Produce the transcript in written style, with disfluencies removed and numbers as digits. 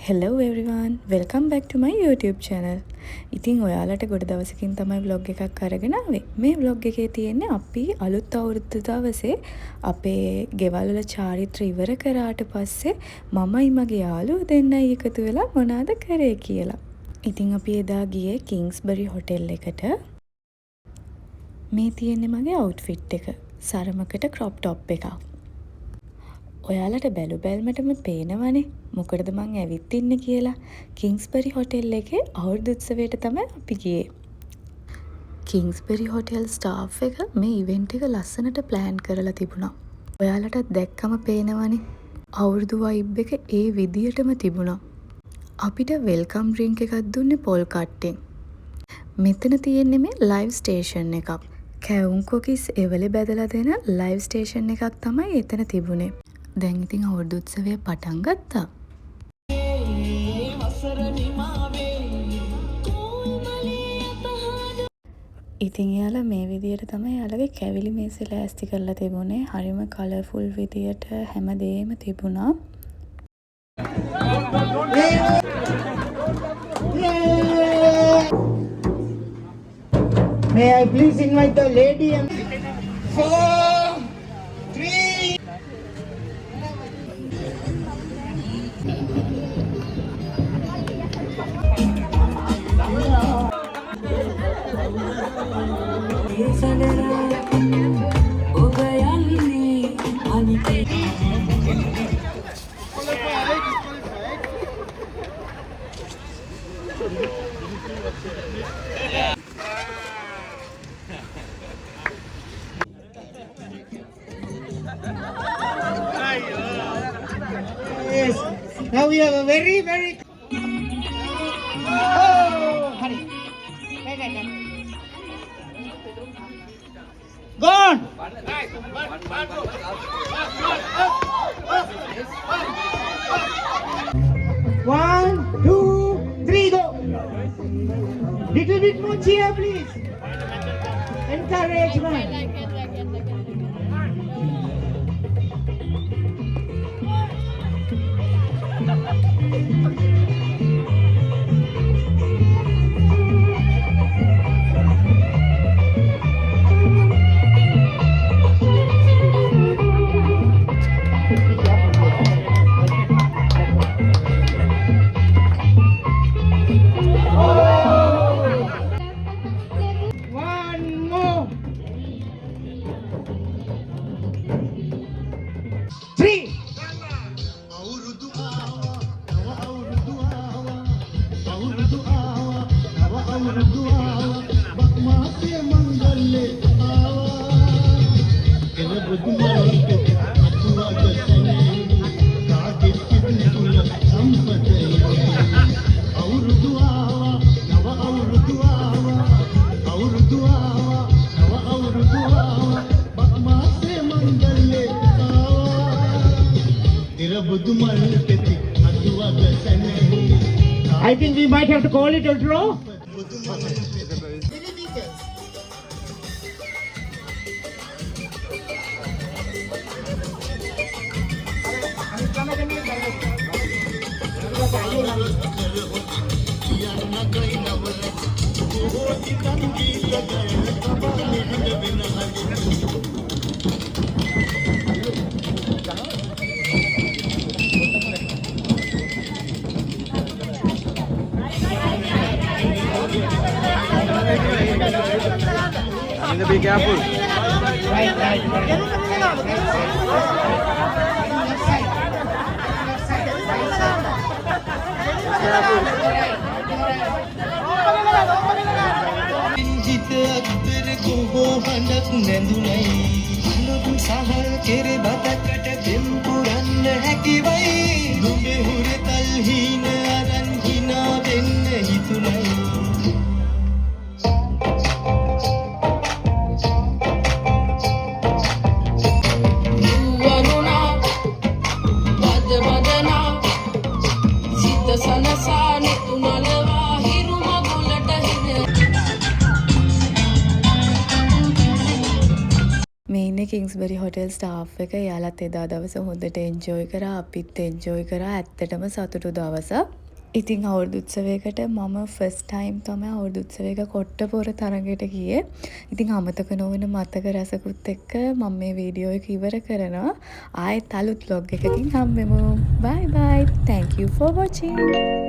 Hello everyone, welcome back to my YouTube channel. ඉතින් ඔයාලට ගොඩ දවසකින් තමයි vlog එකක් අරගෙන ආවේ. මේ vlog එකේ තියෙන්නේ අපි අලුත් අවුරුද්ද දවසේ අපේ ගෙවල් වල චාරිත්‍ර ඉවර කරාට පස්සේ මමයි මගේ යාළුවෝ දෙන්නයි එකතු වෙලා මොනවාද කරේ කියලා. ඉතින් අපි එදා ගියේ කිංස්බරි හොටෙල් එකට. මේ තියෙන්නේ මගේ අවුට්ෆිට් එක. සරමකට ක්‍රොප් ටොප් එකක්. ඔයාලට බැලු බැල්මටම පේනවනේ මොකටද මං ඇවිත් ඉන්නේ කියලා. කිංස්බරි හොටෙල් එකේ අවුරුදු උත්සවයට තමයි අපි ගියේ. කිංස්බරි හොටෙල් ස්ටාෆ් එක මේ ඉවෙන්ට් එක ලස්සනට ප්ලෑන් කරලා තිබුණා. ඔයාලටත් දැක්කම පේනවනේ අවුරුදු වයිබ් එක ඒ විදියටම තිබුණා. අපිට වෙල්කම් ඩ්‍රින්ක් එකක් දුන්නේ පොල් කට්ටෙන්. මෙතන තියෙන්නේ මේ ලයිව් ස්ටේෂන් එකක්. කැවුම් කොකිස් එවලේ බැදලා දෙන ලයිව් ස්ටේෂන් එකක් තමයි එතන තිබුණේ. දැන් ඉතින් අවුරුදු උත්සවය පටන් ගත්තා. ඉතින් යාලා මේ විදියට තමයි යාලගේ කැවිලි මේසෙ ලෑස්ති කරලා තිබුණේ. හරිම කලර්ෆුල් විදියට හැමදේම තිබුණා. May I please invite the lady and 4, 3. Yes. Now we have a very oh, honey. Gone. 1, 2, 3, go. Little bit more cheer, please. Encouragement. I think we might have to call it a draw. Be careful. Right. ඉන්නේ Kingsbury hotel staff එක. එයාලත් එදා දවස හොඳට enjoy කරා, අපිත් enjoy කරා. ඇත්තටම සතුටු දවසක්. ඉතින් අවුරුදු උත්සවයකට මම ෆස්ට් ටයිම් තමයි අවුරුදු උත්සවයක කොට්ටපොර තරඟයට ගියේ. ඉතින් අමතක නොවන මතක රසකුත් එක්ක මම මේ වීඩියෝ එක ඉවර කරනවා. ආයෙත් අලුත් vlog එකකින් හම්බෙමු. bye bye. Thank you for watching.